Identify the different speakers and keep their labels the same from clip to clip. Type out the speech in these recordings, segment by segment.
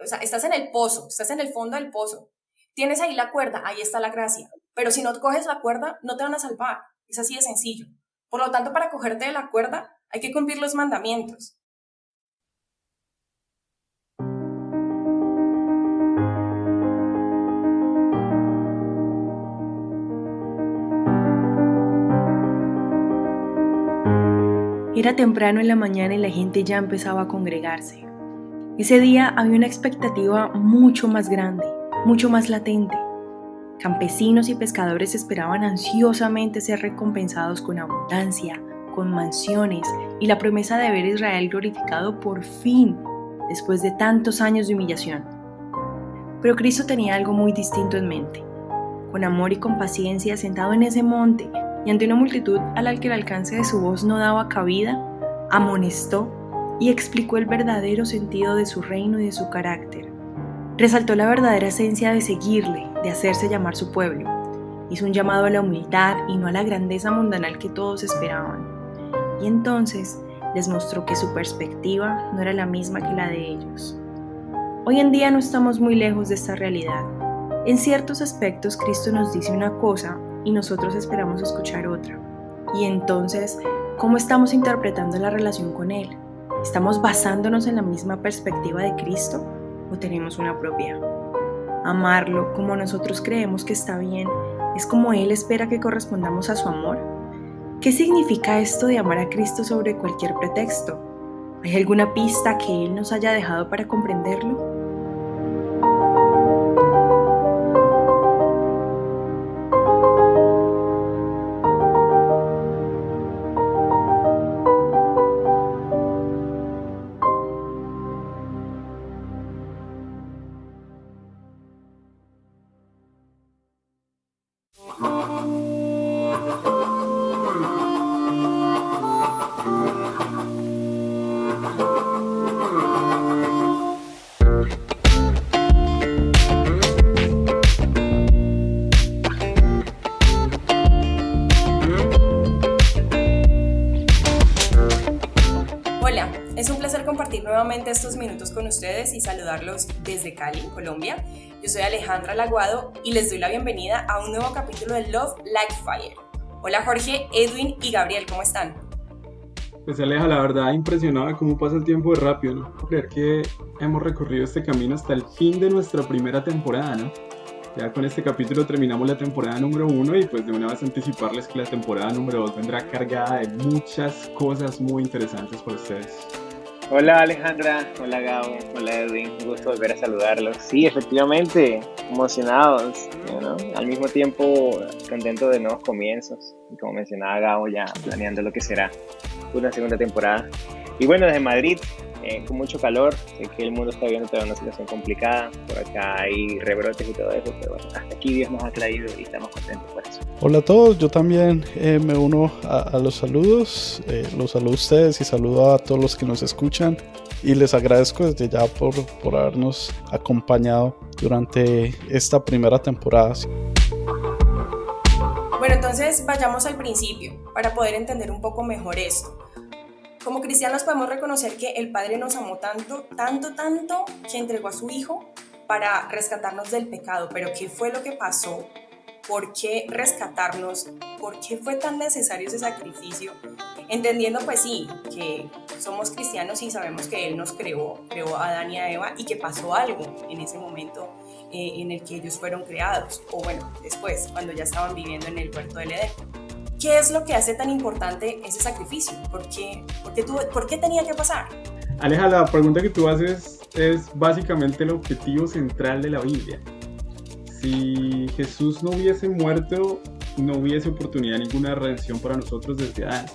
Speaker 1: o sea, estás en el pozo, estás en el fondo del pozo, tienes ahí la cuerda, ahí está la gracia, pero si no coges la cuerda, no te van a salvar, es así de sencillo. Por lo tanto, para cogerte de la cuerda, hay que cumplir los mandamientos.
Speaker 2: Era temprano en la mañana y la gente ya empezaba a congregarse. Ese día había una expectativa mucho más grande, mucho más latente. Campesinos y pescadores esperaban ansiosamente ser recompensados con abundancia, con mansiones y la promesa de ver a Israel glorificado por fin, después de tantos años de humillación. Pero Cristo tenía algo muy distinto en mente. Con amor y con paciencia, sentado en ese monte y ante una multitud a la que el alcance de su voz no daba cabida, amonestó y explicó el verdadero sentido de su reino y de su carácter. Resaltó la verdadera esencia de seguirle, de hacerse llamar su pueblo. Hizo un llamado a la humildad y no a la grandeza mundanal que todos esperaban. Y entonces les mostró que su perspectiva no era la misma que la de ellos. Hoy en día no estamos muy lejos de esta realidad. En ciertos aspectos Cristo nos dice una cosa y nosotros esperamos escuchar otra. Y entonces, ¿cómo estamos interpretando la relación con Él? ¿Estamos basándonos en la misma perspectiva de Cristo o tenemos una propia? Amarlo como nosotros creemos que está bien, ¿es como Él espera que correspondamos a su amor? ¿Qué significa esto de amar a Cristo sobre cualquier pretexto? ¿Hay alguna pista que Él nos haya dejado para comprenderlo?
Speaker 1: Hola, es un placer compartir nuevamente estos minutos con ustedes y saludarlos desde Cali, Colombia. Yo soy Alejandra Laguado y les doy la bienvenida a un nuevo capítulo de Love Like Fire. Hola Jorge, Edwin y Gabriel, ¿cómo están?
Speaker 3: Pues Aleja, la verdad impresionada cómo pasa el tiempo de rápido, no puedo creer que hemos recorrido este camino hasta el fin de nuestra primera temporada, ¿no? Ya con este capítulo terminamos la temporada número 1 y pues de una vez anticiparles que la temporada número 2 vendrá cargada de muchas cosas muy interesantes para ustedes.
Speaker 4: Hola Alejandra, hola Gabo, hola Edwin, un gusto volver a saludarlos. Sí, efectivamente, emocionados, ¿no? Al mismo tiempo contentos de nuevos comienzos. Y como mencionaba Gabo, ya planeando lo que será una segunda temporada. Y bueno, desde Madrid, con mucho calor, sé que el mundo está viviendo toda una situación complicada, por acá hay rebrotes y todo eso, pero bueno, hasta aquí Dios nos ha traído y estamos contentos por eso.
Speaker 5: Hola a todos, yo también me uno a los saludos, los saludo a ustedes y saludo a todos los que nos escuchan y les agradezco desde ya por habernos acompañado durante esta primera temporada.
Speaker 1: Bueno, entonces vayamos al principio para poder entender un poco mejor esto. Como cristianos podemos reconocer que el Padre nos amó tanto, que entregó a su Hijo para rescatarnos del pecado. Pero ¿qué fue lo que pasó? ¿Por qué rescatarnos? ¿Por qué fue tan necesario ese sacrificio? Entendiendo pues sí, que somos cristianos y sabemos que Él nos creó a Adán y a Eva y que pasó algo en ese momento en el que ellos fueron creados. O bueno, después, cuando ya estaban viviendo en el huerto del Edén. ¿Qué es lo que hace tan importante ese sacrificio? ¿Por qué tenía que pasar?
Speaker 3: Aleja, la pregunta que tú haces es básicamente el objetivo central de la Biblia. Si Jesús no hubiese muerto, no hubiese oportunidad ninguna de redención para nosotros desde Adán.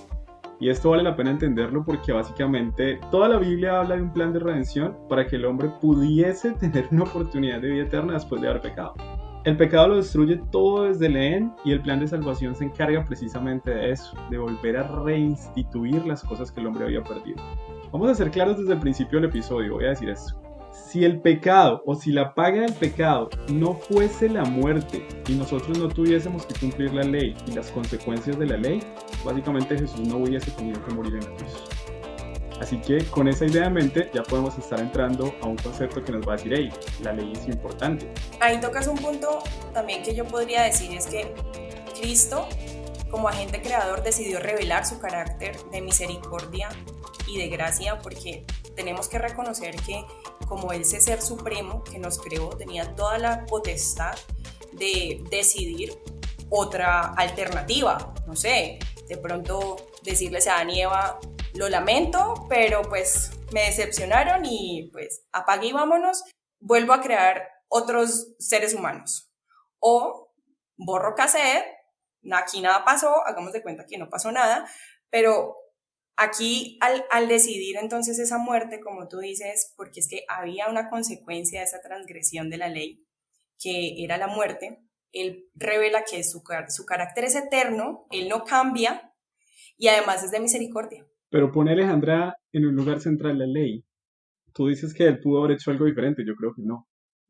Speaker 3: Y esto vale la pena entenderlo porque básicamente toda la Biblia habla de un plan de redención para que el hombre pudiese tener una oportunidad de vida eterna después de haber pecado. El pecado lo destruye todo desde el Edén y el plan de salvación se encarga precisamente de eso, de volver a reinstituir las cosas que el hombre había perdido. Vamos a ser claros desde el principio del episodio, voy a decir esto. Si el pecado o si la paga del pecado no fuese la muerte y nosotros no tuviésemos que cumplir la ley y las consecuencias de la ley, básicamente Jesús no hubiese tenido que morir en la cruz. Así que con esa idea en mente ya podemos estar entrando a un concepto que nos va a decir, hey, la ley es importante.
Speaker 1: Ahí tocas un punto también que yo podría decir, es que Cristo, como agente creador, decidió revelar su carácter de misericordia y de gracia, porque tenemos que reconocer que como ese ser supremo que nos creó, tenía toda la potestad de decidir otra alternativa. No sé, de pronto decirles a Adán y Eva, lo lamento, pero pues me decepcionaron y pues apague y vámonos, vuelvo a crear otros seres humanos. O borro cassette, aquí nada pasó, hagamos de cuenta que no pasó nada, pero aquí al decidir entonces esa muerte, como tú dices, porque es que había una consecuencia de esa transgresión de la ley, que era la muerte, él revela que su carácter es eterno, él no cambia y además es de misericordia.
Speaker 3: Pero pone a Alejandra en un lugar central la ley. Tú dices que él pudo haber hecho algo diferente, yo creo que no.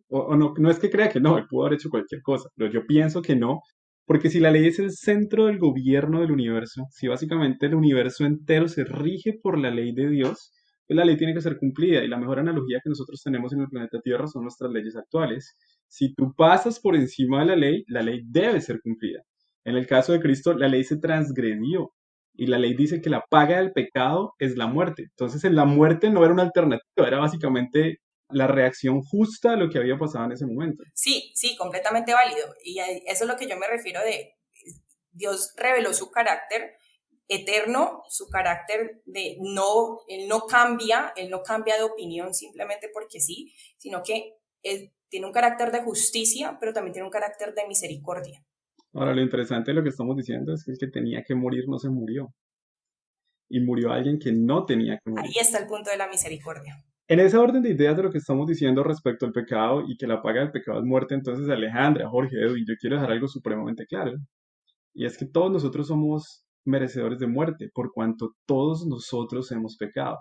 Speaker 3: O no, no es que crea que no, él pudo haber hecho cualquier cosa, pero yo pienso que no, porque si la ley es el centro del gobierno del universo, si básicamente el universo entero se rige por la ley de Dios, pues la ley tiene que ser cumplida y la mejor analogía que nosotros tenemos en el planeta Tierra son nuestras leyes actuales. Si tú pasas por encima de la ley debe ser cumplida. En el caso de Cristo, la ley se transgredió y la ley dice que la paga del pecado es la muerte. Entonces, en la muerte no era una alternativa, era básicamente la reacción justa a lo que había pasado en ese momento.
Speaker 1: Sí, sí, completamente válido. Y eso es lo que yo me refiero de Dios reveló su carácter eterno, su carácter de no, él no cambia de opinión simplemente porque sí, sino que él tiene un carácter de justicia, pero también tiene un carácter de misericordia.
Speaker 3: Ahora, lo interesante de lo que estamos diciendo es que el que tenía que morir no se murió. Y murió alguien que no tenía que morir.
Speaker 1: Ahí está el punto de la misericordia.
Speaker 3: En esa orden de ideas de lo que estamos diciendo respecto al pecado y que la paga del pecado es muerte, entonces Alejandra, Jorge, Edwin, yo quiero dejar algo supremamente claro. Y es que todos nosotros somos merecedores de muerte, por cuanto todos nosotros hemos pecado.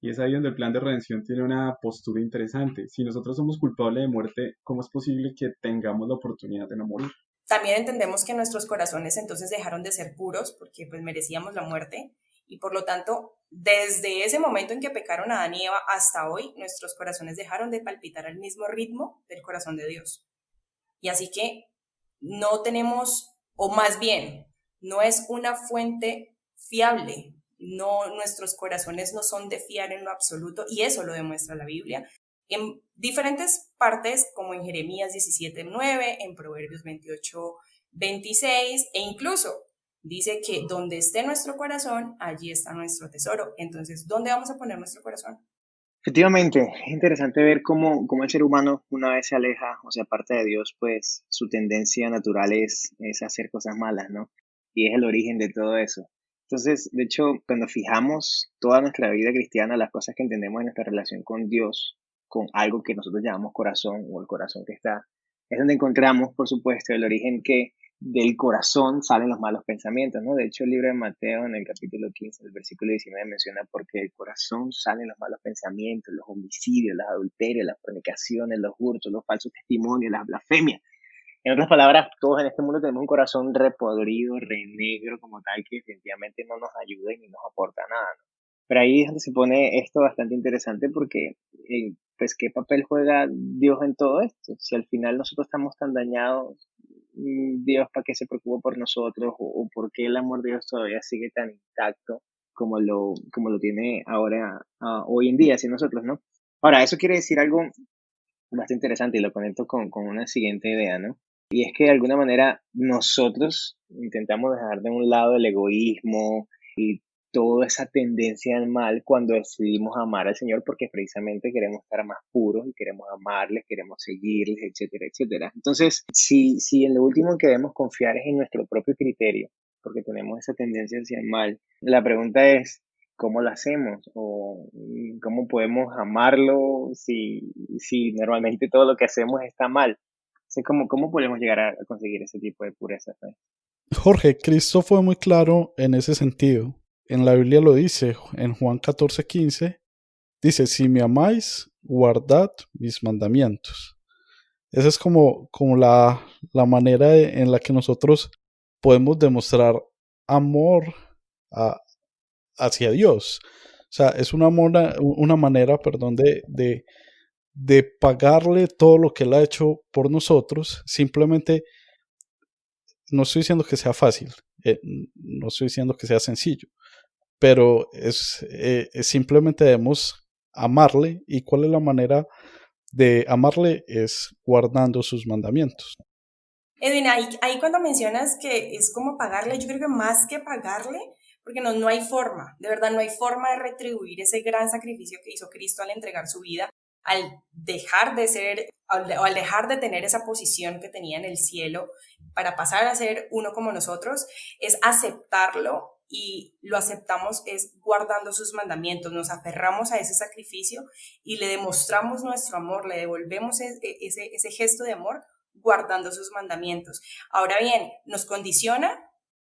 Speaker 3: Y es ahí donde el plan de redención tiene una postura interesante. Si nosotros somos culpables de muerte, ¿cómo es posible que tengamos la oportunidad de no morir?
Speaker 1: También entendemos que nuestros corazones entonces dejaron de ser puros porque pues merecíamos la muerte y por lo tanto desde ese momento en que pecaron Adán y Eva hasta hoy nuestros corazones dejaron de palpitar al mismo ritmo del corazón de Dios. Y así que no tenemos, o más bien, no es una fuente fiable. No, nuestros corazones no son de fiar en lo absoluto y eso lo demuestra la Biblia en diferentes partes, como en Jeremías 17:9, en Proverbios 28:26, e incluso dice que donde esté nuestro corazón, allí está nuestro tesoro. Entonces, ¿dónde vamos a poner nuestro corazón?
Speaker 4: Efectivamente, es interesante ver cómo el ser humano una vez se aleja o se aparta de Dios, pues su tendencia natural es hacer cosas malas, ¿no? Y es el origen de todo eso. Entonces, de hecho, cuando fijamos toda nuestra vida cristiana, las cosas que entendemos en nuestra relación con Dios, con algo que nosotros llamamos corazón o el corazón que está, es donde encontramos, por supuesto, el origen que del corazón salen los malos pensamientos, ¿no? De hecho, el libro de Mateo, en el capítulo 15, el versículo 19, menciona porque del corazón salen los malos pensamientos, los homicidios, las adulterios, las fornicaciones, los hurtos, los falsos testimonios, las blasfemias. En otras palabras, todos en este mundo tenemos un corazón repodrido, renegro como tal, que definitivamente no nos ayuda y ni nos aporta nada, ¿no? Pero ahí es donde se pone esto bastante interesante porque, pues, ¿qué papel juega Dios en todo esto? Si al final nosotros estamos tan dañados, Dios, ¿para qué se preocupa por nosotros? O ¿por qué el amor de Dios todavía sigue tan intacto como lo tiene ahora, hoy en día, hacia nosotros, ¿no? Ahora, eso quiere decir algo bastante interesante y lo conecto con una siguiente idea, ¿no? Y es que de alguna manera nosotros intentamos dejar de un lado el egoísmo y toda esa tendencia al mal cuando decidimos amar al Señor porque precisamente queremos estar más puros y queremos amarles, queremos seguirles, etcétera, etcétera. Entonces, si en lo último que debemos confiar es en nuestro propio criterio, porque tenemos esa tendencia hacia el mal, la pregunta es, ¿cómo lo hacemos? ¿O cómo podemos amarlo si normalmente todo lo que hacemos está mal? ¿Cómo podemos llegar a conseguir ese tipo de pureza?
Speaker 5: Jorge, Cristo fue muy claro en ese sentido. En la Biblia lo dice, en Juan 14:15, dice, si me amáis, guardad mis mandamientos. Esa es como la manera en la que nosotros podemos demostrar amor hacia Dios. sea, es una manera, perdón, de pagarle todo lo que Él ha hecho por nosotros. Simplemente, no estoy diciendo que sea fácil, no estoy diciendo que sea sencillo, pero es simplemente debemos amarle. ¿Y cuál es la manera de amarle? Es guardando sus mandamientos.
Speaker 1: Edwin, ahí cuando mencionas que es como pagarle, yo creo que más que pagarle, porque no hay forma, de verdad no hay forma de retribuir ese gran sacrificio que hizo Cristo al entregar su vida, al dejar de ser, o al dejar de tener esa posición que tenía en el cielo para pasar a ser uno como nosotros, es aceptarlo, y lo aceptamos es guardando sus mandamientos, nos aferramos a ese sacrificio y le demostramos nuestro amor, le devolvemos ese gesto de amor guardando sus mandamientos. Ahora bien, ¿nos condiciona?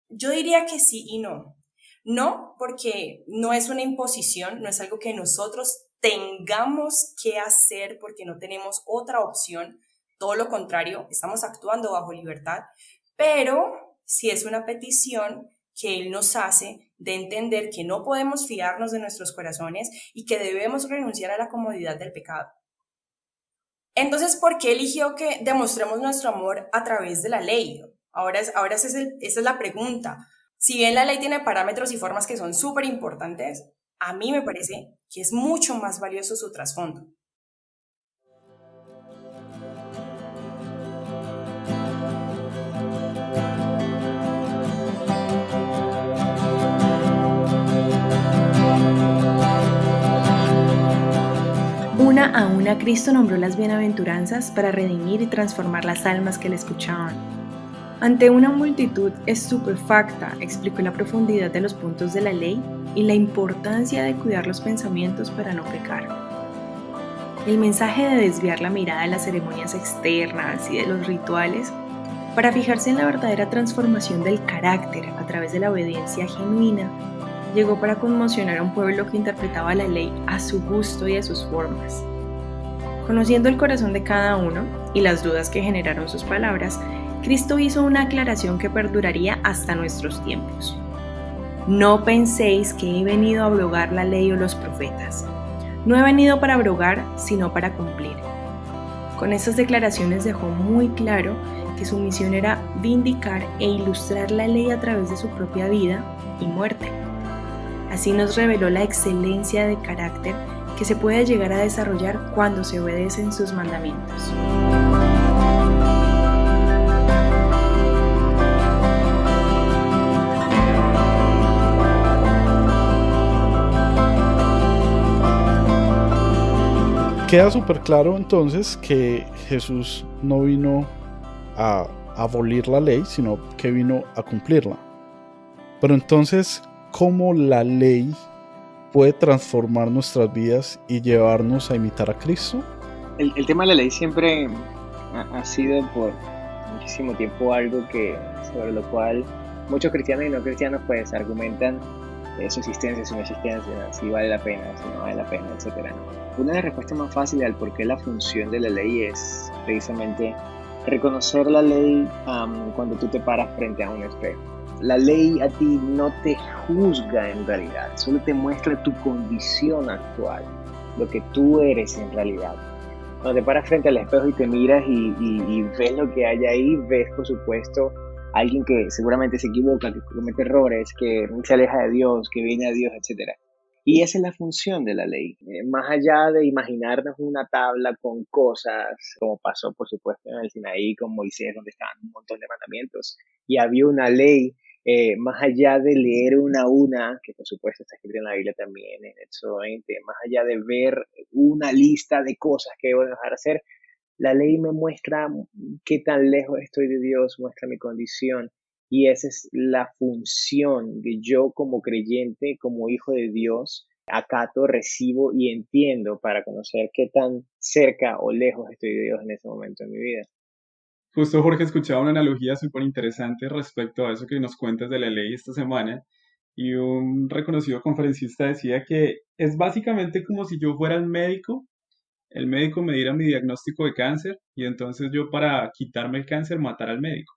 Speaker 1: Yo diría que sí y no. No, porque no es una imposición, no es algo que nosotros tengamos que hacer porque no tenemos otra opción. Todo lo contrario, estamos actuando bajo libertad, pero sí es una petición que Él nos hace de entender que no podemos fiarnos de nuestros corazones y que debemos renunciar a la comodidad del pecado. Entonces, ¿por qué eligió que demostremos nuestro amor a través de la ley? Ahora esa es la pregunta. Si bien la ley tiene parámetros y formas que son súper importantes, a mí me parece que es mucho más valioso su trasfondo.
Speaker 2: Una a una, Cristo nombró las bienaventuranzas para redimir y transformar las almas que le escuchaban. Ante una multitud estupefacta, explicó la profundidad de los puntos de la ley y la importancia de cuidar los pensamientos para no pecar. El mensaje de desviar la mirada de las ceremonias externas y de los rituales para fijarse en la verdadera transformación del carácter a través de la obediencia genuina llegó para conmocionar a un pueblo que interpretaba la ley a su gusto y a sus formas. Conociendo el corazón de cada uno y las dudas que generaron sus palabras, Cristo hizo una aclaración que perduraría hasta nuestros tiempos. No penséis que he venido a abrogar la ley o los profetas. No he venido para abrogar, sino para cumplir. Con estas declaraciones dejó muy claro que su misión era vindicar e ilustrar la ley a través de su propia vida y muerte. Así nos reveló la excelencia de carácter que se puede llegar a desarrollar cuando se obedecen sus mandamientos.
Speaker 5: Queda súper claro entonces que Jesús no vino a abolir la ley, sino que vino a cumplirla. Pero entonces, ¿cómo la ley puede transformar nuestras vidas y llevarnos a imitar a Cristo?
Speaker 4: El tema de la ley siempre ha sido por muchísimo tiempo algo sobre lo cual muchos cristianos y no cristianos pues argumentan su existencia, su inexistencia, si vale la pena, si no vale la pena, etc. Una de las respuestas más fáciles al por qué la función de la ley es precisamente reconocer la ley cuando tú te paras frente a un espejo. La ley a ti no te juzga en realidad, solo te muestra tu condición actual, lo que tú eres en realidad. Cuando te paras frente al espejo y te miras y ves lo que hay ahí, ves por supuesto alguien que seguramente se equivoca, que comete errores, que se aleja de Dios, que viene a Dios, etc. Y esa es la función de la ley. Más allá de imaginarnos una tabla con cosas, como pasó por supuesto en el Sinaí con Moisés, donde estaban un montón de mandamientos, y había una ley, más allá de leer una a una, que por supuesto está escrita en la Biblia también, en Éxodo 20, más allá de ver una lista de cosas que debo dejar de hacer, la ley me muestra qué tan lejos estoy de Dios, muestra mi condición, y esa es la función de yo como creyente, como hijo de Dios, acato, recibo y entiendo para conocer qué tan cerca o lejos estoy de Dios en ese momento de mi vida.
Speaker 3: Justo Jorge escuchaba una analogía súper interesante respecto a eso que nos cuentas de la ley esta semana, y un reconocido conferencista decía que es básicamente como si yo fuera el médico me diera mi diagnóstico de cáncer y entonces yo para quitarme el cáncer matar al médico.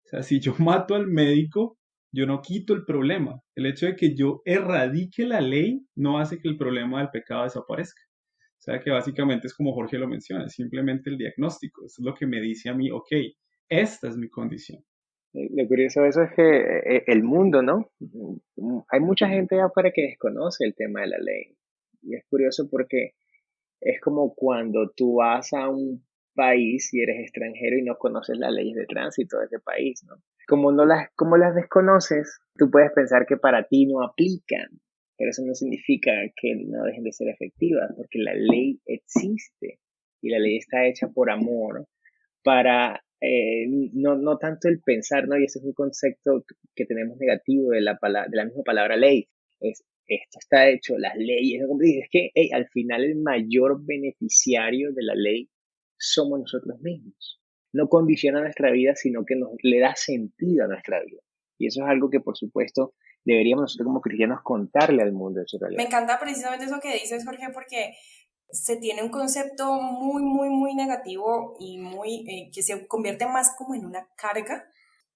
Speaker 3: O sea, si yo mato al médico, Yo no quito el problema. El hecho de que yo erradique la ley no hace que el problema del pecado desaparezca. O sea que básicamente es como Jorge lo menciona, es simplemente el diagnóstico. Eso es lo que me dice a mí, ok, esta es mi condición.
Speaker 4: Lo curioso de eso es que el mundo, ¿no? Hay mucha gente afuera que desconoce el tema de la ley. Y es curioso porque es como cuando tú vas a un país y eres extranjero y no conoces las leyes de tránsito de ese país, ¿no? Como las desconoces, tú puedes pensar que para ti no aplican, pero eso no significa que no dejen de ser efectivas, porque la ley existe y la ley está hecha por amor para no tanto el pensar, ¿no? Y ese es un concepto que tenemos negativo de de la misma palabra ley. Esto está hecho, las leyes, ¿no? Como dices, es que hey, al final el mayor beneficiario de la ley somos nosotros mismos. No condiciona nuestra vida, sino que le da sentido a nuestra vida. Y eso es algo que, por supuesto, deberíamos nosotros como cristianos contarle al mundo de su realidad.
Speaker 1: Me encanta precisamente eso que dices, Jorge, porque se tiene un concepto muy, muy, muy negativo y muy que se convierte más como en una carga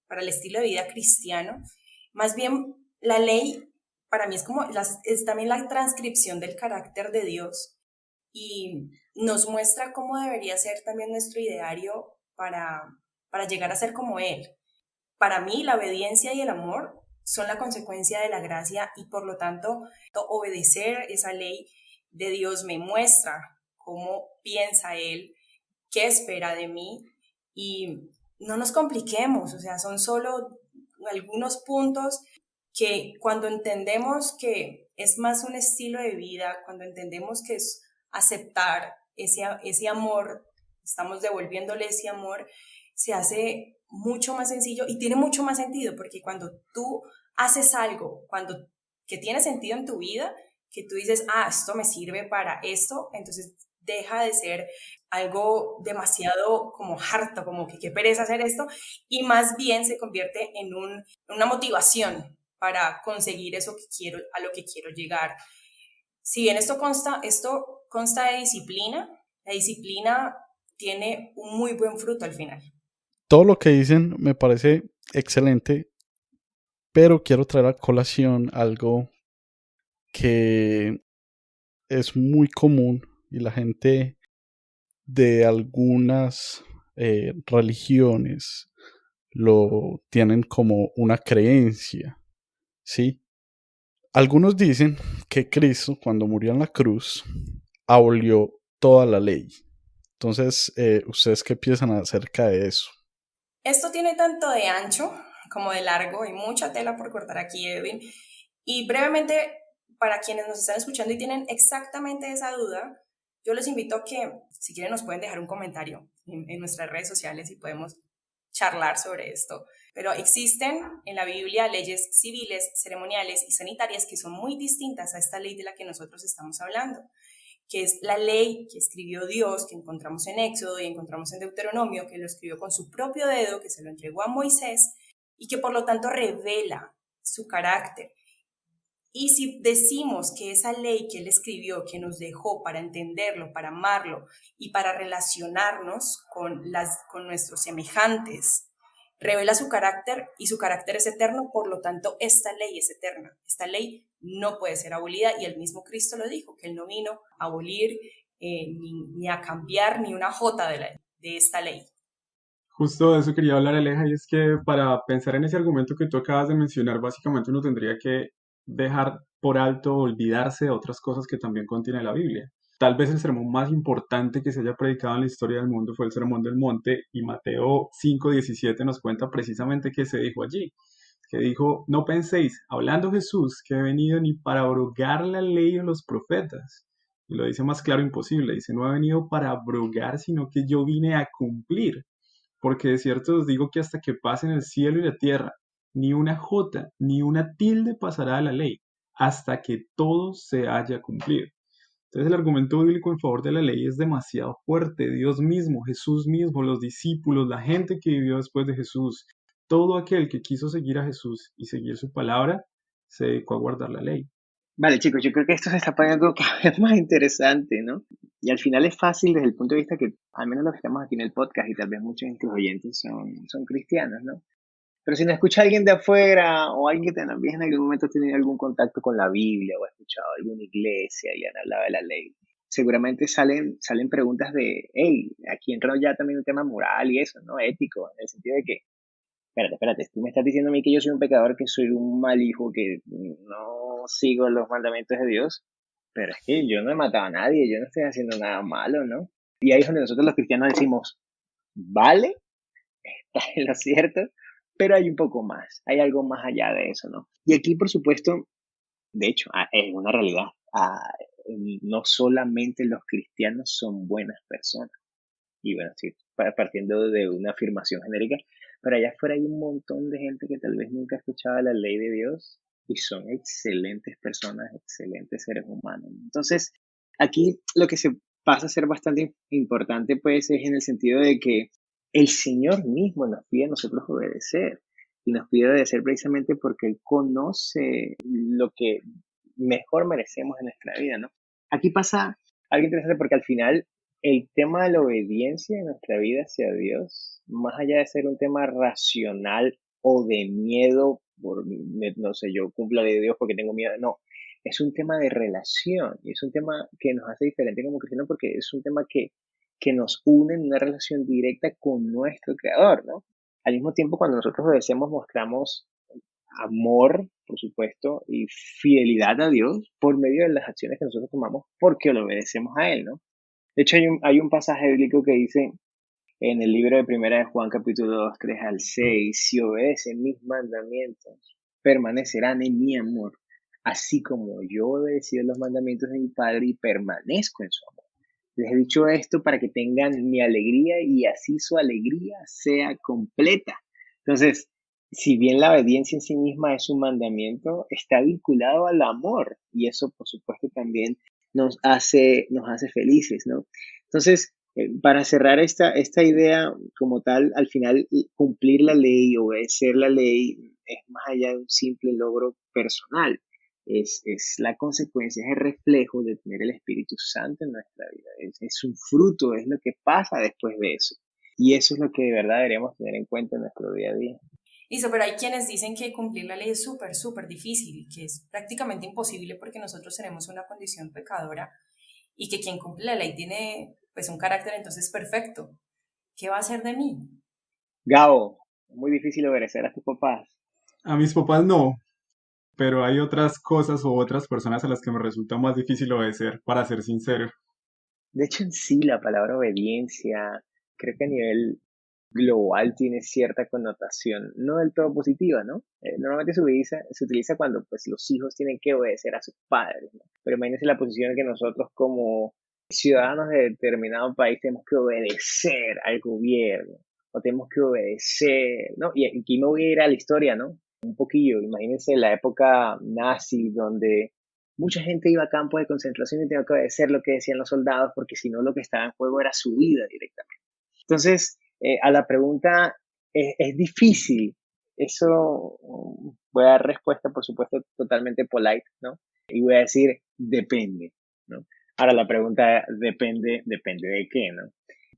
Speaker 1: para el estilo de vida cristiano. Más bien, la ley para mí es como es también la transcripción del carácter de Dios y nos muestra cómo debería ser también nuestro ideario para llegar a ser como Él. Para mí, la obediencia y el amor son la consecuencia de la gracia y por lo tanto obedecer esa ley de Dios me muestra cómo piensa Él, qué espera de mí y no nos compliquemos, o sea, son solo algunos puntos que cuando entendemos que es más un estilo de vida, cuando entendemos que es aceptar ese amor, estamos devolviéndole ese amor, se hace mucho más sencillo y tiene mucho más sentido, porque cuando tú haces algo, que tiene sentido en tu vida, que tú dices, esto me sirve para esto, entonces deja de ser algo demasiado como harto, como que qué pereza hacer esto, y más bien se convierte en una motivación para conseguir eso que quiero, a lo que quiero llegar. Si bien esto consta de disciplina, la disciplina tiene un muy buen fruto al final.
Speaker 5: Todo lo que dicen me parece excelente, pero quiero traer a colación algo que es muy común y la gente de algunas religiones lo tienen como una creencia, ¿sí? Algunos dicen que Cristo, cuando murió en la cruz, abolió toda la ley. Entonces, ¿ustedes qué piensan acerca de eso?
Speaker 1: Esto tiene tanto de ancho como de largo y mucha tela por cortar aquí, Edwin. Y brevemente, para quienes nos están escuchando y tienen exactamente esa duda, yo los invito a que, si quieren, nos pueden dejar un comentario en nuestras redes sociales y podemos charlar sobre esto. Pero existen en la Biblia leyes civiles, ceremoniales y sanitarias que son muy distintas a esta ley de la que nosotros estamos hablando, que es la ley que escribió Dios, que encontramos en Éxodo y encontramos en Deuteronomio, que lo escribió con su propio dedo, que se lo entregó a Moisés y que por lo tanto revela su carácter. Y si decimos que esa ley que él escribió, que nos dejó para entenderlo, para amarlo y para relacionarnos con nuestros semejantes, revela su carácter y su carácter es eterno, por lo tanto esta ley es eterna. Esta ley no puede ser abolida y el mismo Cristo lo dijo, que él no vino a abolir ni a cambiar ni una jota de esta ley.
Speaker 3: Justo de eso quería hablar, Aleja, y es que para pensar en ese argumento que tú acabas de mencionar, básicamente uno tendría que dejar por alto, olvidarse de otras cosas que también contiene la Biblia. Tal vez el sermón más importante que se haya predicado en la historia del mundo fue el Sermón del Monte, y Mateo 5:17 nos cuenta precisamente qué se dijo allí, que dijo, no penséis, hablando Jesús, que he venido ni para abrogar la ley o los profetas. Y lo dice más claro imposible, dice, no he venido para abrogar, sino que yo vine a cumplir. Porque de cierto os digo que hasta que pasen el cielo y la tierra, ni una jota, ni una tilde pasará de la ley, hasta que todo se haya cumplido. Entonces el argumento bíblico en favor de la ley es demasiado fuerte. Dios mismo, Jesús mismo, los discípulos, la gente que vivió después de Jesús, todo aquel que quiso seguir a Jesús y seguir su palabra, se dedicó a guardar la ley.
Speaker 4: Vale, chicos, yo creo que esto se está poniendo cada vez más interesante, ¿no? Y al final es fácil desde el punto de vista que, al menos los que estamos aquí en el podcast y tal vez muchos de nuestros oyentes son cristianos, ¿no? Pero si no escucha a alguien de afuera o alguien que también en algún momento ha tenido algún contacto con la Biblia o ha escuchado alguna iglesia y han hablado de la ley, seguramente salen preguntas de, hey, aquí entra ya también un tema moral y eso, ¿no? Ético, en el sentido de que, espérate, tú me estás diciendo a mí que yo soy un pecador, que soy un mal hijo, que no sigo los mandamientos de Dios, pero es que yo no he matado a nadie, yo no estoy haciendo nada malo, ¿no? Y ahí es donde nosotros los cristianos decimos, vale, está en lo cierto, pero hay un poco más, hay algo más allá de eso, ¿no? Y aquí, por supuesto, de hecho, es una realidad, no solamente los cristianos son buenas personas, y bueno, sí, partiendo de una afirmación genérica, pero allá afuera hay un montón de gente que tal vez nunca ha escuchado la ley de Dios y son excelentes personas, excelentes seres humanos. Entonces, aquí lo que se pasa a ser bastante importante, pues, es en el sentido de que el Señor mismo nos pide a nosotros obedecer y nos pide obedecer precisamente porque Él conoce lo que mejor merecemos en nuestra vida, ¿no? Aquí pasa algo interesante porque al final el tema de la obediencia en nuestra vida hacia Dios, más allá de ser un tema racional o de miedo, no sé, yo cumplo la ley de Dios porque tengo miedo, no, es un tema de relación y es un tema que nos hace diferente como cristianos porque es un tema que nos une en una relación directa con nuestro Creador, ¿no? Al mismo tiempo, cuando nosotros obedecemos, mostramos amor, por supuesto, y fidelidad a Dios por medio de las acciones que nosotros tomamos porque lo obedecemos a Él, ¿no? De hecho, hay un pasaje bíblico que dice en el libro de Primera de Juan, capítulo 2 3 al 6, si obedecen mis mandamientos, permanecerán en mi amor, así como yo he obedecido los mandamientos de mi Padre y permanezco en su amor. Les he dicho esto para que tengan mi alegría y así su alegría sea completa. Entonces, si bien la obediencia en sí misma es un mandamiento, está vinculado al amor y eso, por supuesto, también nos hace felices, ¿no? Entonces, para cerrar esta idea como tal, al final cumplir la ley, obedecer la ley, es más allá de un simple logro personal. Es la consecuencia, es el reflejo de tener el Espíritu Santo en nuestra vida. Es un fruto, es lo que pasa después de eso. Y eso es lo que de verdad deberíamos tener en cuenta en nuestro día a día.
Speaker 1: Listo, pero hay quienes dicen que cumplir la ley es súper, súper difícil y que es prácticamente imposible porque nosotros tenemos una condición pecadora y que quien cumple la ley tiene pues un carácter entonces perfecto. ¿Qué va a hacer de mí?
Speaker 4: Gabo, es muy difícil obedecer a tus papás.
Speaker 3: A mis papás no, pero hay otras cosas o otras personas a las que me resulta más difícil obedecer, para ser sincero.
Speaker 4: De hecho, en sí, la palabra obediencia, creo que a nivel global tiene cierta connotación, no del todo positiva, ¿no? Normalmente se utiliza cuando pues, los hijos tienen que obedecer a sus padres, ¿no? Pero imagínense la posición en que nosotros como ciudadanos de determinado país tenemos que obedecer al gobierno o tenemos que obedecer, ¿no? Y aquí me voy a ir a la historia, ¿no? Un poquillo, imagínense la época nazi donde mucha gente iba a campos de concentración y tenía que obedecer lo que decían los soldados porque si no lo que estaba en juego era su vida directamente. Entonces, a la pregunta, ¿es difícil? Eso voy a dar respuesta, por supuesto, totalmente polite, ¿no? Y voy a decir, depende, ¿no? Ahora la pregunta depende de qué, ¿no?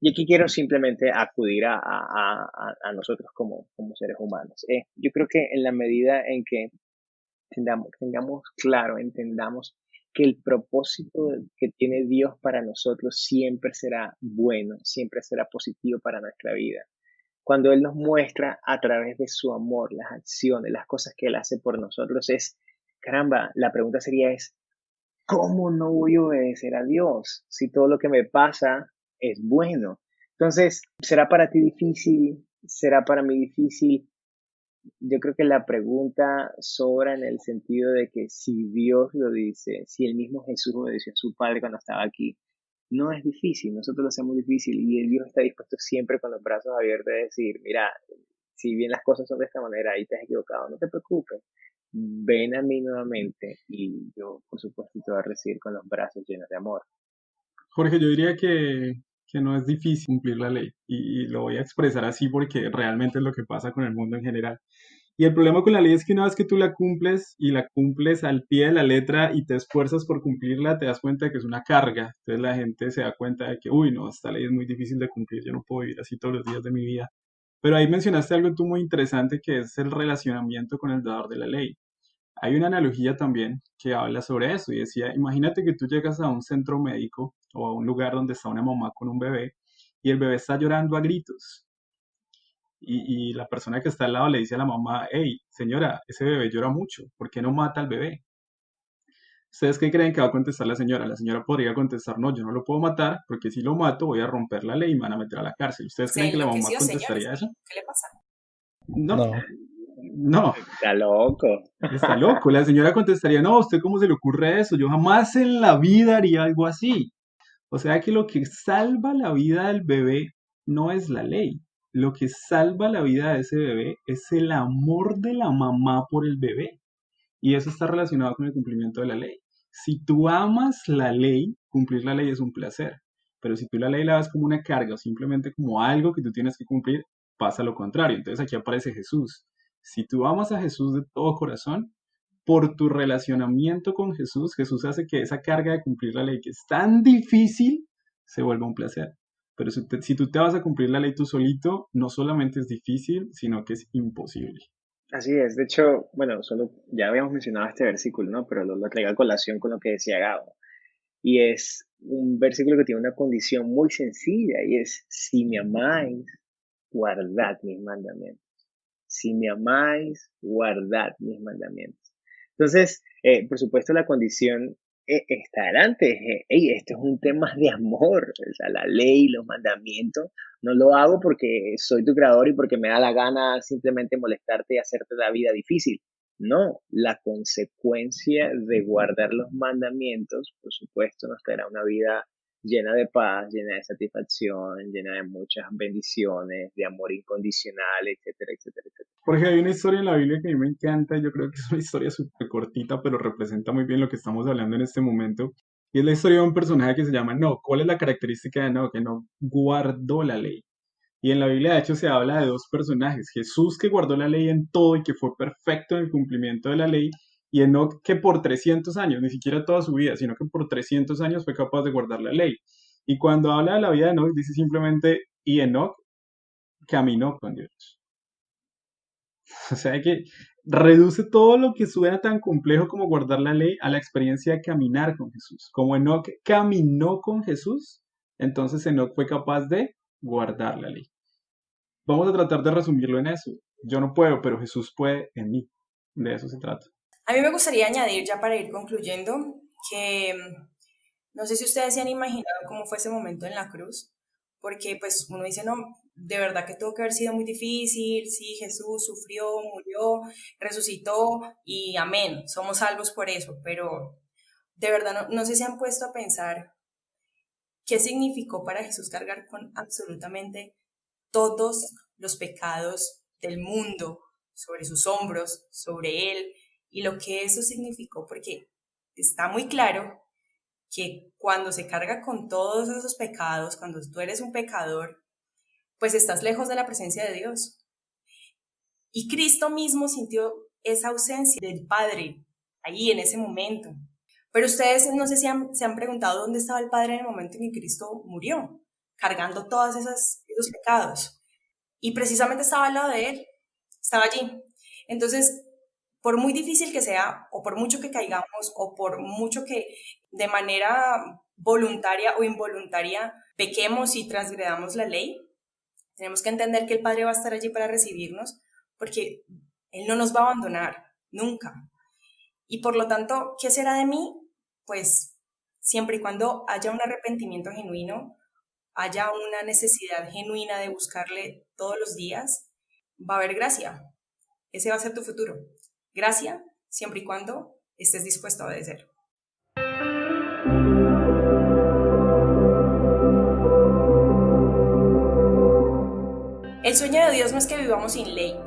Speaker 4: Y aquí quiero simplemente acudir a nosotros como seres humanos. Yo creo que en la medida en que tengamos claro, entendamos que el propósito que tiene Dios para nosotros siempre será bueno, siempre será positivo para nuestra vida. Cuando Él nos muestra a través de su amor, las acciones, las cosas que Él hace por nosotros, caramba, la pregunta sería ¿cómo no voy a obedecer a Dios si todo lo que me pasa es bueno? Entonces, ¿será para ti difícil? ¿Será para mí difícil? Yo creo que la pregunta sobra en el sentido de que si Dios lo dice, si el mismo Jesús obedeció a su Padre cuando estaba aquí, no es difícil, nosotros lo hacemos difícil y el Dios está dispuesto siempre con los brazos abiertos a decir, mira, si bien las cosas son de esta manera y te has equivocado, no te preocupes, ven a mí nuevamente y yo, por supuesto, te voy a recibir con los brazos llenos de amor.
Speaker 3: Jorge, yo diría que no es difícil cumplir la ley y lo voy a expresar así porque realmente es lo que pasa con el mundo en general. Y el problema con la ley es que una vez que tú la cumples y la cumples al pie de la letra y te esfuerzas por cumplirla, te das cuenta de que es una carga. Entonces la gente se da cuenta de que, uy, no, esta ley es muy difícil de cumplir, yo no puedo vivir así todos los días de mi vida. Pero ahí mencionaste algo tú muy interesante que es el relacionamiento con el dador de la ley. Hay una analogía también que habla sobre eso y decía, imagínate que tú llegas a un centro médico o a un lugar donde está una mamá con un bebé y el bebé está llorando a gritos y la persona que está al lado le dice a la mamá, hey, señora, ese bebé llora mucho, ¿por qué no mata al bebé? ¿Ustedes qué creen que va a contestar la señora? La señora podría contestar, no, yo no lo puedo matar porque si lo mato voy a romper la ley y me van a meter a la cárcel. ¿Ustedes creen
Speaker 1: Se
Speaker 3: que la mamá
Speaker 1: enloqueció, señor.
Speaker 3: contestaría eso?
Speaker 1: ¿Qué le pasa?
Speaker 3: No,
Speaker 5: No,
Speaker 3: no,
Speaker 4: Está loco.
Speaker 3: está loco. La señora contestaría, no, ¿a usted cómo se le ocurre eso? Yo jamás en la vida haría algo así. O sea que lo que salva la vida del bebé no es la ley. Lo que salva la vida de ese bebé es el amor de la mamá por el bebé. Y eso está relacionado con el cumplimiento de la ley. Si tú amas la ley, cumplir la ley es un placer. Pero si tú la ley la ves como una carga o simplemente como algo que tú tienes que cumplir, pasa lo contrario. Entonces aquí aparece Jesús. Si tú amas a Jesús de todo corazón, por tu relacionamiento con Jesús, Jesús hace que esa carga de cumplir la ley que es tan difícil se vuelva un placer. Pero si tú te vas a cumplir la ley tú solito, no solamente es difícil, sino que es imposible.
Speaker 4: Así es, de hecho, bueno, solo ya habíamos mencionado este versículo, ¿no? Pero lo traigo a colación con lo que decía Gabo. Y es un versículo que tiene una condición muy sencilla y es, si me amáis, guardad mis mandamientos. Si me amáis, guardad mis mandamientos. Entonces, por supuesto, la condición está antes. Hey, esto es un tema de amor. O sea, la ley, los mandamientos, no lo hago porque soy tu creador y porque me da la gana simplemente molestarte y hacerte la vida difícil. No, la consecuencia de guardar los mandamientos, por supuesto, nos traerá una vida llena de paz, llena de satisfacción, llena de muchas bendiciones, de amor incondicional, etcétera, etcétera, etcétera.
Speaker 3: Porque hay una historia en la Biblia que a mí me encanta, y yo creo que es una historia súper cortita, pero representa muy bien lo que estamos hablando en este momento. Y es la historia de un personaje que se llama Enoc. ¿Cuál es la característica de Enoc? Que Enoc guardó la ley. Y en la Biblia, de hecho, se habla de dos personajes. Jesús, que guardó la ley en todo y que fue perfecto en el cumplimiento de la ley, y Enoc, que por 300 años, ni siquiera toda su vida, sino que por 300 años fue capaz de guardar la ley. Y cuando habla de la vida de Enoc, dice simplemente, y Enoc caminó con Dios. O sea que reduce todo lo que suena tan complejo como guardar la ley a la experiencia de caminar con Jesús. Como Enoc caminó con Jesús, entonces Enoc fue capaz de guardar la ley. Vamos a tratar de resumirlo en eso. Yo no puedo, pero Jesús puede en mí. De eso se trata.
Speaker 1: A mí me gustaría añadir, ya para ir concluyendo, que no sé si ustedes se han imaginado cómo fue ese momento en la cruz, porque pues uno dice, no, de verdad que tuvo que haber sido muy difícil, sí, Jesús sufrió, murió, resucitó y amén, somos salvos por eso, pero de verdad no sé si han puesto a pensar qué significó para Jesús cargar con absolutamente todos los pecados del mundo sobre sus hombros, sobre él, y lo que eso significó, porque está muy claro que cuando se carga con todos esos pecados, cuando tú eres un pecador, pues estás lejos de la presencia de Dios. Y Cristo mismo sintió esa ausencia del Padre ahí en ese momento. Pero ustedes no sé si se han preguntado dónde estaba el Padre en el momento en que Cristo murió, cargando todos esos pecados. Y precisamente estaba al lado de él, estaba allí. Entonces, por muy difícil que sea, o por mucho que caigamos, o por mucho que de manera voluntaria o involuntaria pequemos y transgredamos la ley, tenemos que entender que el Padre va a estar allí para recibirnos, porque Él no nos va a abandonar, nunca. Y por lo tanto, ¿qué será de mí? Pues siempre y cuando haya un arrepentimiento genuino, haya una necesidad genuina de buscarle todos los días, va a haber gracia. Ese va a ser tu futuro. Gracia, siempre y cuando estés dispuesto a obedecer. El sueño de Dios no es que vivamos sin ley,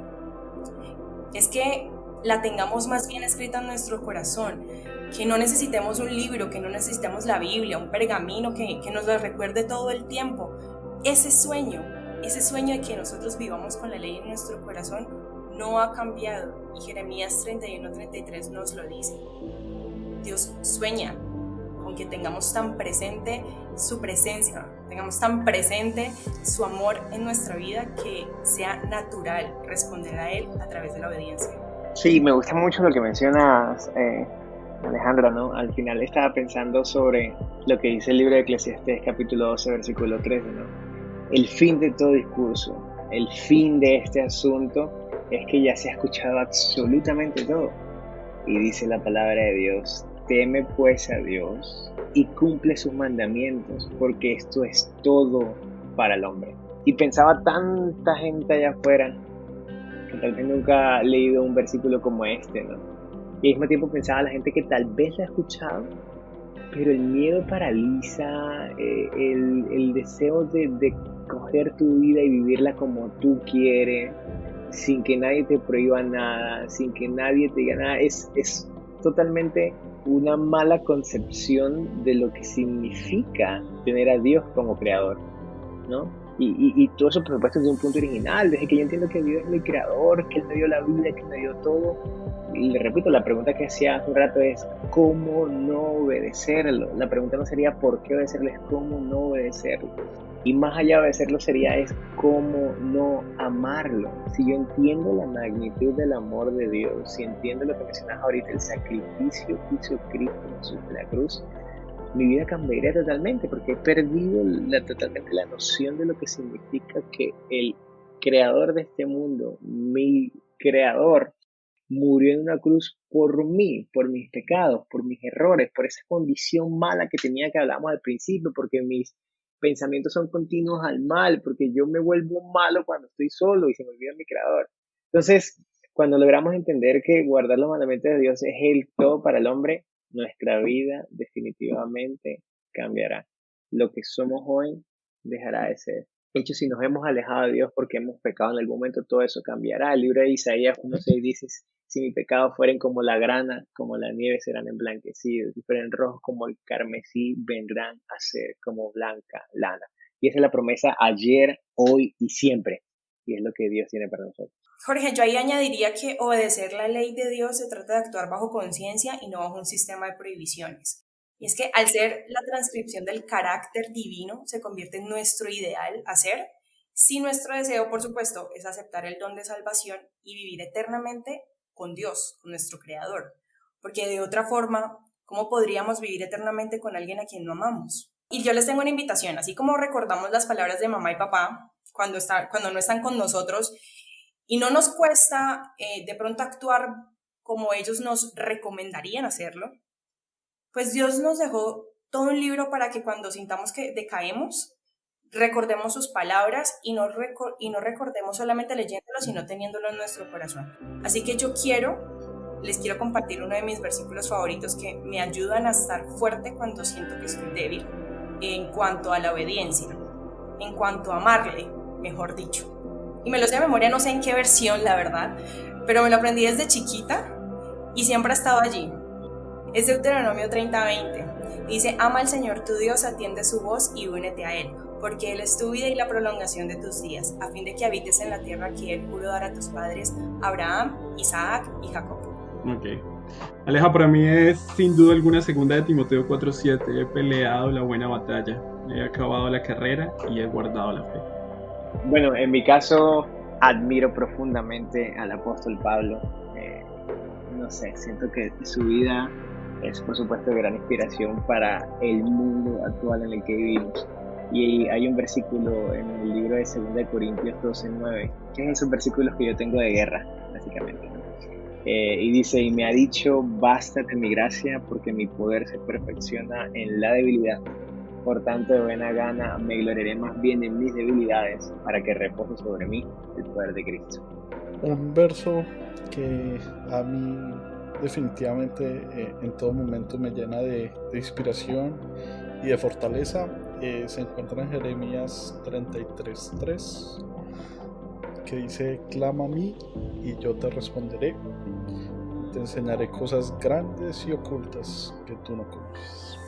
Speaker 1: es que la tengamos más bien escrita en nuestro corazón, que no necesitemos un libro, que no necesitemos la Biblia, un pergamino que nos lo recuerde todo el tiempo. Ese sueño de que nosotros vivamos con la ley en nuestro corazón no ha cambiado, y Jeremías 31:33 nos lo dice. Dios sueña con que tengamos tan presente su presencia, tengamos tan presente su amor en nuestra vida, que sea natural responder a Él a través de la obediencia.
Speaker 4: Sí, me gusta mucho lo que mencionas, Alejandra, ¿no? Al final estaba pensando sobre lo que dice el libro de Eclesiastés, capítulo 12, versículo 13, ¿no? El fin de todo discurso, el fin de este asunto es que ya se ha escuchado absolutamente todo. Y dice la palabra de Dios: teme pues a Dios y cumple sus mandamientos, porque esto es todo para el hombre. Y pensaba tanta gente allá afuera que tal vez nunca ha leído un versículo como este, ¿no? Y al mismo tiempo pensaba la gente que tal vez la ha escuchado, pero el miedo paraliza, el deseo de coger tu vida y vivirla como tú quieres, sin que nadie te prohíba nada, sin que nadie te diga nada, es totalmente una mala concepción de lo que significa tener a Dios como creador, ¿no? Y todo eso, por supuesto, desde un punto original, desde que yo entiendo que Dios es mi creador, que Él me dio la vida, que me dio todo. Y le repito, la pregunta que hacía hace un rato es ¿cómo no obedecerlo? La pregunta no sería ¿por qué obedecerlo? Es ¿cómo no obedecerlo? Y más allá de obedecerlo sería es ¿cómo no amarlo? Si yo entiendo la magnitud del amor de Dios, si entiendo lo que mencionas ahorita, el sacrificio que hizo Cristo en la cruz, mi vida cambiaría totalmente, porque he perdido totalmente la noción de lo que significa que el creador de este mundo, mi creador, murió en una cruz por mí, por mis pecados, por mis errores, por esa condición mala que tenía que hablamos al principio, porque mis pensamientos son continuos al mal, porque yo me vuelvo malo cuando estoy solo y se me olvida mi creador. Entonces, cuando logramos entender que guardar los mandamientos de Dios es el todo para el hombre, nuestra vida definitivamente cambiará. Lo que somos hoy dejará de ser. De hecho, si nos hemos alejado de Dios porque hemos pecado en algún momento, todo eso cambiará. El libro de Isaías 1:6 dice: si mis pecados fueren como la grana, como la nieve serán emblanquecidos, si fueren rojos como el carmesí, vendrán a ser como blanca lana. Y esa es la promesa ayer, hoy y siempre. Y es lo que Dios tiene para nosotros.
Speaker 1: Jorge, yo ahí añadiría que obedecer la ley de Dios se trata de actuar bajo conciencia y no bajo un sistema de prohibiciones. Y es que al ser la transcripción del carácter divino, se convierte en nuestro ideal hacer, si nuestro deseo, por supuesto, es aceptar el don de salvación y vivir eternamente con Dios, con nuestro Creador. Porque de otra forma, ¿cómo podríamos vivir eternamente con alguien a quien no amamos? Y yo les tengo una invitación, así como recordamos las palabras de mamá y papá cuando no están con nosotros, y no nos cuesta de pronto actuar como ellos nos recomendarían hacerlo, pues Dios nos dejó todo un libro para que cuando sintamos que decaemos, recordemos sus palabras y no recordemos solamente leyéndolo, sino teniéndolo en nuestro corazón. Así que les quiero compartir uno de mis versículos favoritos que me ayudan a estar fuerte cuando siento que estoy débil, en cuanto a la obediencia, en cuanto a amarle, mejor dicho. Y me lo sé de memoria, no sé en qué versión, la verdad, pero me lo aprendí desde chiquita y siempre ha estado allí. Es Deuteronomio 30:20. Dice: ama al Señor tu Dios, atiende su voz y únete a Él, porque Él es tu vida y la prolongación de tus días, a fin de que habites en la tierra que Él juró dar a tus padres, Abraham, Isaac y Jacob.
Speaker 3: Ok. Aleja, para mí es sin duda alguna 2 de Timoteo 4:7. He peleado la buena batalla, he acabado la carrera y he guardado la fe.
Speaker 4: Bueno, en mi caso, admiro profundamente al apóstol Pablo. No sé, siento que su vida es, por supuesto, de gran inspiración para el mundo actual en el que vivimos. Y hay un versículo en el libro de 2 de Corintios 12:9, que es esos versículos que yo tengo de guerra, básicamente, ¿no? Y dice: y me ha dicho, bástate mi gracia, porque mi poder se perfecciona en la debilidad. Por tanto, de buena gana me gloriaré más bien en mis debilidades, para que repose sobre mí el poder de Cristo.
Speaker 5: Un verso que a mí definitivamente en todo momento me llena de inspiración y de fortaleza se encuentra en Jeremías 33:3, que dice: clama a mí y yo te responderé, te enseñaré cosas grandes y ocultas que tú no conoces.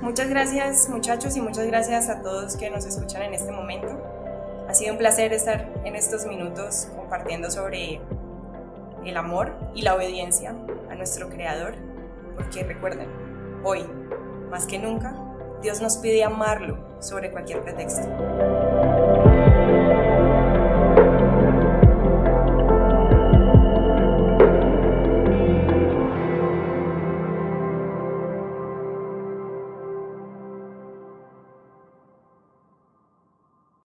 Speaker 1: Muchas gracias, muchachos, y muchas gracias a todos que nos escuchan en este momento. Ha sido un placer estar en estos minutos compartiendo sobre el amor y la obediencia a nuestro Creador, porque recuerden, Hoy, más que nunca, Dios nos pide amarlo sobre cualquier pretexto.